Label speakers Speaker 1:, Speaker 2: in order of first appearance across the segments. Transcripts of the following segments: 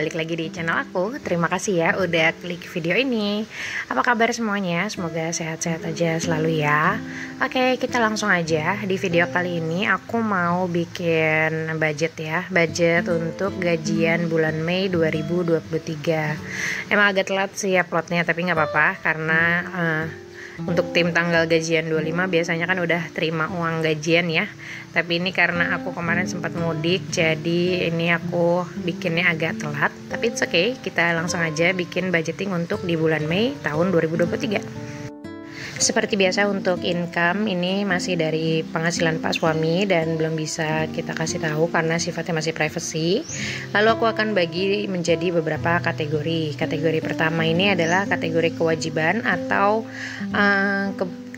Speaker 1: balik lagi di channel aku. Terima kasih ya udah klik video ini. Apa kabar semuanya? Semoga sehat-sehat aja selalu ya. Oke, kita langsung aja. Di video kali ini aku mau bikin budget ya. Budget untuk gajian bulan Mei 2023. Emang agak telat sih uploadnya, tapi nggak apa-apa karena untuk tim tanggal gajian 25 biasanya kan udah terima uang gajian ya. Tapi ini karena aku kemarin sempat mudik, jadi ini aku bikinnya agak telat. Tapi it's okay, kita langsung aja bikin budgeting untuk di bulan Mei tahun 2023. Seperti biasa untuk income ini masih dari penghasilan Pak suami dan belum bisa kita kasih tahu karena sifatnya masih privacy. Lalu aku akan bagi menjadi beberapa kategori. Kategori pertama ini adalah kategori kewajiban atau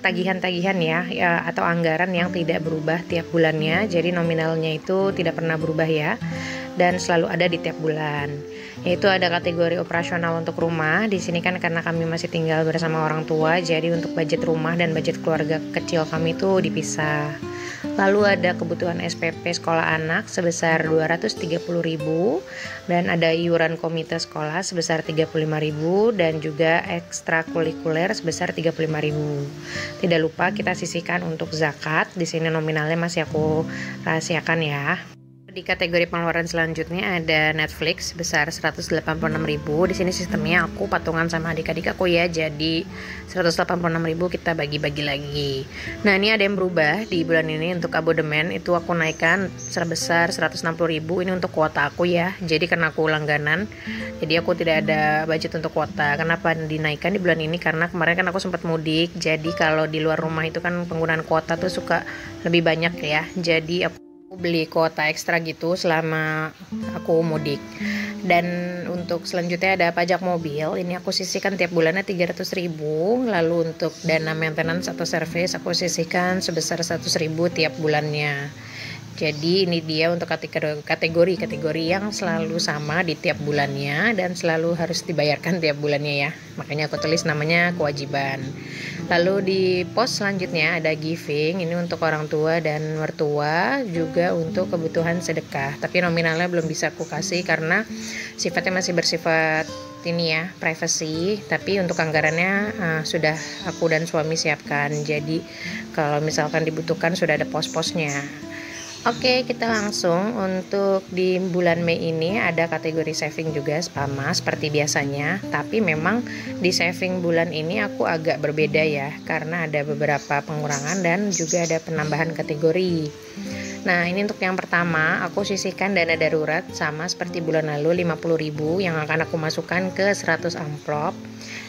Speaker 1: tagihan-tagihan ya, atau anggaran yang tidak berubah tiap bulannya. Jadi nominalnya itu tidak pernah berubah ya, dan selalu ada di tiap bulan. Yaitu ada kategori operasional untuk rumah. Di sini kan karena kami masih tinggal bersama orang tua, jadi untuk budget rumah dan budget keluarga kecil kami itu dipisah. Lalu ada kebutuhan SPP sekolah anak sebesar 230.000 dan ada iuran komite sekolah sebesar 35.000 dan juga ekstrakurikuler sebesar 35.000. Tidak lupa kita sisihkan untuk zakat. Di sini nominalnya masih aku rahasiakan ya. Di kategori pengeluaran selanjutnya ada Netflix sebesar 186.000. Di sini sistemnya aku patungan sama adik-adik aku ya. Jadi 186.000 kita bagi-bagi lagi. Nah, ini ada yang berubah di bulan ini untuk abodemen itu aku naikkan sebesar 160.000. Ini untuk kuota aku ya. Jadi karena aku langganan, jadi aku tidak ada budget untuk kuota. Kenapa dinaikkan di bulan ini? Karena kemarin kan aku sempat mudik. Jadi kalau di luar rumah itu kan penggunaan kuota tuh suka lebih banyak ya. Jadi aku beli kuota ekstra gitu selama aku mudik. Dan untuk selanjutnya ada pajak mobil. Ini aku sisihkan tiap bulannya 300.000. Lalu untuk dana maintenance atau service aku sisihkan sebesar 100.000 tiap bulannya. Jadi ini dia untuk kategori yang selalu sama di tiap bulannya dan selalu harus dibayarkan tiap bulannya ya. Makanya aku tulis namanya kewajiban. Lalu di pos selanjutnya ada giving, ini untuk orang tua dan mertua, juga untuk kebutuhan sedekah. Tapi nominalnya belum bisa aku kasih karena sifatnya masih bersifat ini ya, privacy. Tapi untuk anggarannya sudah aku dan suami siapkan. Jadi kalau misalkan dibutuhkan sudah ada pos-posnya. Oke, kita langsung untuk di bulan Mei ini ada kategori saving juga sama seperti biasanya. Tapi memang di saving bulan ini aku agak berbeda ya, karena ada beberapa pengurangan dan juga ada penambahan kategori. Nah, ini untuk yang pertama, aku sisihkan dana darurat sama seperti bulan lalu 50.000 yang akan aku masukkan ke 100 amplop.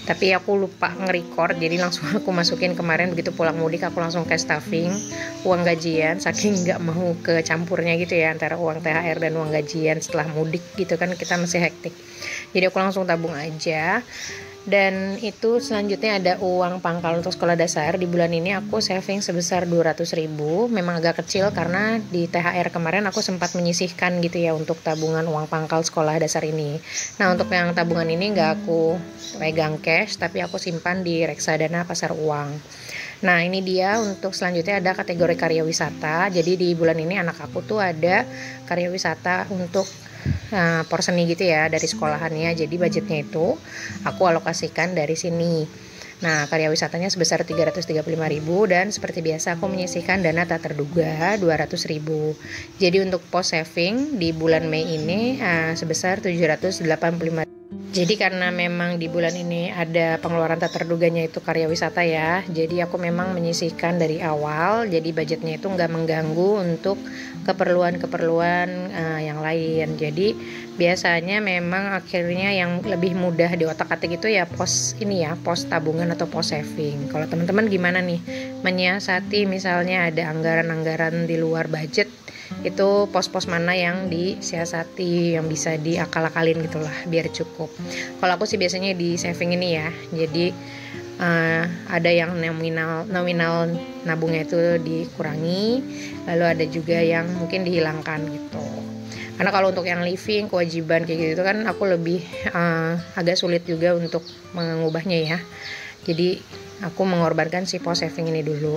Speaker 1: Tapi aku lupa nge-record, jadi langsung aku masukin kemarin begitu pulang mudik, aku langsung cash stuffing uang gajian, saking nggak mau ke campurnya gitu ya antara uang THR dan uang gajian setelah mudik gitu kan, kita masih hektik. Jadi aku langsung tabung aja. Dan itu selanjutnya ada uang pangkal untuk sekolah dasar. Di bulan ini aku saving sebesar 200.000. Memang agak kecil karena di THR kemarin aku sempat menyisihkan gitu ya untuk tabungan uang pangkal sekolah dasar ini. Nah, untuk yang tabungan ini nggak aku pegang cash, tapi aku simpan di reksadana pasar uang. Nah, ini dia untuk selanjutnya ada kategori karya wisata. Jadi di bulan ini anak aku tuh ada karya wisata untuk porseni gitu ya dari sekolahannya. Jadi budgetnya itu aku alokasikan dari sini. Nah, karya wisatanya sebesar 335.000 dan seperti biasa aku menyisihkan dana tak terduga 200.000. Jadi untuk pos saving di bulan Mei ini sebesar 785.000. Jadi karena memang di bulan ini ada pengeluaran tak terduganya itu karya wisata ya, jadi aku memang menyisihkan dari awal, jadi budgetnya itu nggak mengganggu untuk keperluan-keperluan yang lain. Jadi biasanya memang akhirnya yang lebih mudah di otak-atik itu ya pos ini ya, pos tabungan atau pos saving. Kalau teman-teman gimana nih menyiasati misalnya ada anggaran-anggaran di luar budget, itu pos-pos mana yang disiasati, yang bisa diakal-akalin gitulah biar cukup. Kalau aku sih biasanya di saving ini ya, jadi ada yang nominal nabungnya itu dikurangi, lalu ada juga yang mungkin dihilangkan gitu. Karena kalau untuk yang living, kewajiban kayak gitu kan aku lebih agak sulit juga untuk mengubahnya ya. Jadi aku mengorbankan si pos saving ini dulu.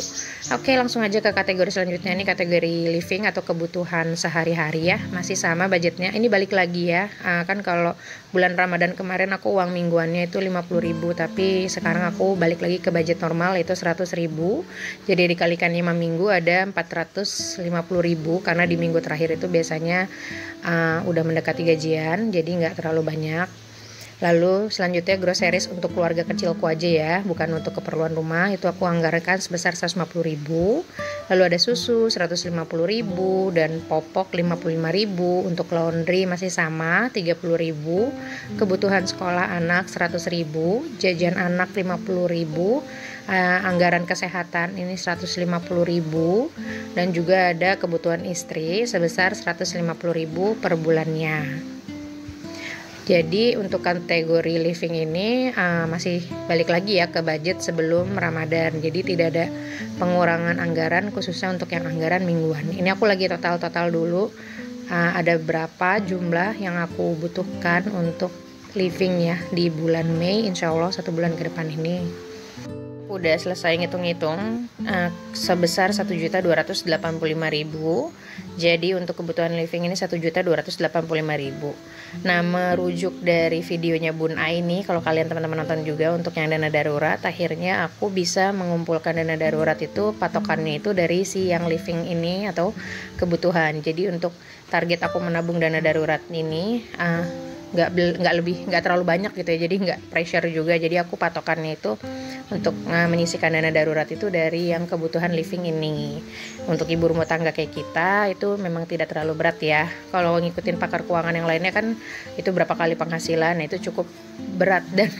Speaker 1: Oke, langsung aja ke kategori selanjutnya. Ini kategori living atau kebutuhan sehari-hari ya. Masih sama budgetnya. Ini balik lagi ya. Kan kalau bulan Ramadan kemarin aku uang mingguannya itu 50.000, tapi sekarang aku balik lagi ke budget normal itu 100.000. Jadi dikalikan 5 minggu ada 450.000, karena di minggu terakhir itu biasanya udah mendekati gajian, jadi nggak terlalu banyak. Lalu selanjutnya groceries untuk keluarga kecilku aja ya, bukan untuk keperluan rumah, itu aku anggarkan sebesar 150.000. Lalu ada susu 150.000 dan popok 55.000. Untuk laundry masih sama 30.000. Kebutuhan sekolah anak 100.000, jajan anak 50.000. Anggaran kesehatan ini 150.000, dan juga ada kebutuhan istri sebesar 150.000 per bulannya. Jadi untuk kategori living ini masih balik lagi ya ke budget sebelum Ramadan. Jadi tidak ada pengurangan anggaran khususnya untuk yang anggaran mingguan. Ini aku lagi total dulu ada berapa jumlah yang aku butuhkan untuk living ya di bulan Mei, insya Allah 1 bulan ke depan ini. Udah selesai ngitung-ngitung sebesar 1.285.000. Jadi untuk kebutuhan living ini 1.285.000. Nah, merujuk dari videonya Bun Ai ini, kalau kalian teman-teman nonton juga untuk yang dana darurat, akhirnya aku bisa mengumpulkan dana darurat itu, patokannya itu dari si yang living ini atau kebutuhan. Jadi untuk target aku menabung dana darurat ini nggak terlalu banyak gitu ya, jadi nggak pressure juga. Jadi aku patokannya itu untuk menyisihkan dana darurat itu dari yang kebutuhan living ini. Untuk ibu rumah tangga kayak kita itu memang tidak terlalu berat ya. Kalau ngikutin pakar keuangan yang lainnya kan itu berapa kali penghasilan, nah itu cukup berat, dan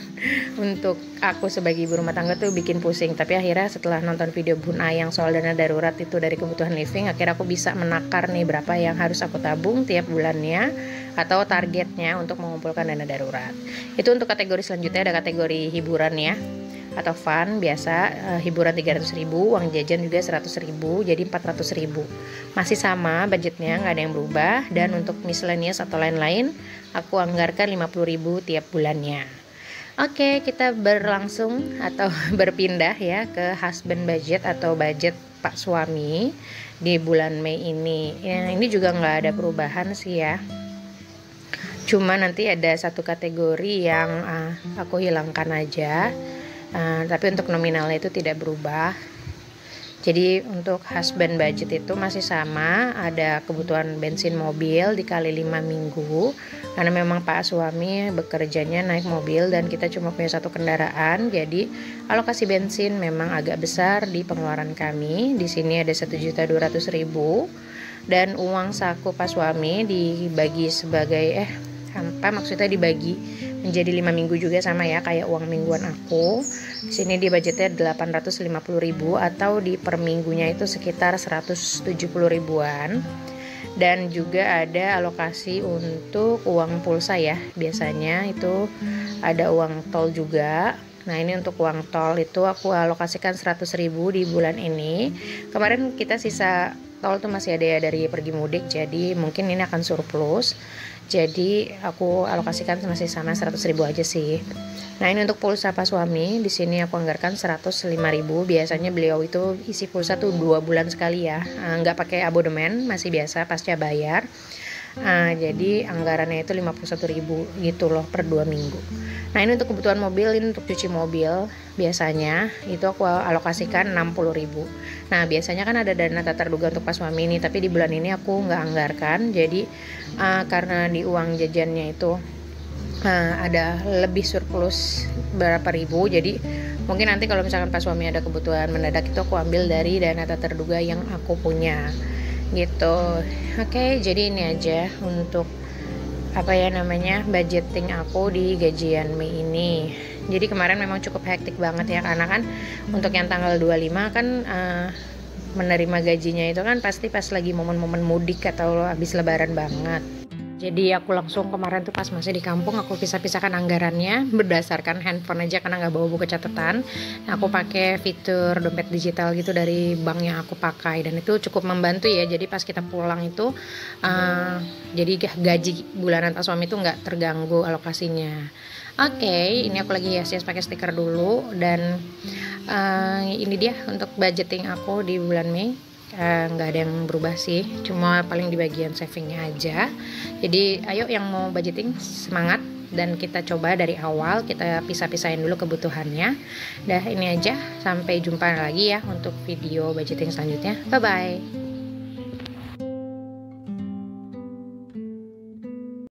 Speaker 1: untuk aku sebagai ibu rumah tangga tuh bikin pusing. Tapi akhirnya setelah nonton video Bun Ai yang soal dana darurat itu dari kebutuhan living, akhirnya aku bisa menakar nih berapa yang harus aku tabung tiap bulannya atau targetnya untuk mengumpulkan dana darurat. Itu untuk kategori selanjutnya ada kategori hiburan ya atau fun biasa, hiburan 300.000, uang jajan juga 100.000, jadi 400.000. Masih sama budgetnya, nggak ada yang berubah. Dan untuk miscellaneous atau lain-lain aku anggarkan 50.000 tiap bulannya. Oke, kita berlangsung atau berpindah ya ke husband budget atau budget Pak suami di bulan Mei ini. Ini juga nggak ada perubahan sih ya. Cuma nanti ada satu kategori yang aku hilangkan aja. Tapi untuk nominalnya itu tidak berubah. Jadi untuk husband budget itu masih sama, ada kebutuhan bensin mobil dikali 5 minggu, karena memang Pak suami bekerjanya naik mobil dan kita cuma punya satu kendaraan, jadi alokasi bensin memang agak besar di pengeluaran kami. Di sini ada 1.200.000, dan uang saku Pak suami dibagi sebagai maksudnya dibagi menjadi 5 minggu juga sama ya kayak uang mingguan aku. Di sini di budgetnya 850.000 atau di per minggunya itu sekitar 170.000-an. Dan juga ada alokasi untuk uang pulsa ya. Biasanya itu ada uang tol juga. Nah, ini untuk uang tol itu aku alokasikan 100.000 di bulan ini. Kemarin kita sisa tol tuh masih ada ya dari pergi mudik, jadi mungkin ini akan surplus. Jadi aku alokasikan masih sama 100.000 aja sih. Nah, ini untuk pulsa Pak suami, di sini aku anggarkan 105.000. Biasanya beliau itu isi pulsa tuh 2 bulan sekali ya, nggak pakai abodemen, masih biasa pasca bayar. Jadi anggarannya itu 51.000 gitu loh per 2 minggu. Nah, ini untuk kebutuhan mobil, ini untuk cuci mobil biasanya itu aku alokasikan 60.000. Nah, biasanya kan ada dana tak terduga untuk Pak suami ini, tapi di bulan ini aku nggak anggarkan. Jadi karena di uang jajannya itu ada lebih surplus berapa ribu, jadi mungkin nanti kalau misalkan Pak suami ada kebutuhan mendadak itu aku ambil dari dana tak terduga yang aku punya gitu. Oke, jadi ini aja untuk budgeting aku di gajian Mei ini. Jadi kemarin memang cukup hektik banget ya, karena kan untuk yang tanggal 25 kan menerima gajinya itu kan pasti pas lagi momen-momen mudik atau habis lebaran banget. Jadi aku langsung kemarin tuh pas masih di kampung aku pisah-pisahkan anggarannya berdasarkan handphone aja karena nggak bawa buku catatan. Aku pakai fitur dompet digital gitu dari bank yang aku pakai dan itu cukup membantu ya. Jadi pas kita pulang itu jadi gaji bulanan pas suami itu nggak terganggu alokasinya. Oke, ini aku lagi hias-hias pakai stiker dulu dan ini dia untuk budgeting aku di bulan Mei. Nggak ada yang berubah sih, cuma paling di bagian savingnya aja. Jadi ayo yang mau budgeting semangat dan kita coba dari awal, kita pisah-pisahin dulu kebutuhannya. Dah ini aja, sampai jumpa lagi ya untuk video budgeting selanjutnya. Bye bye.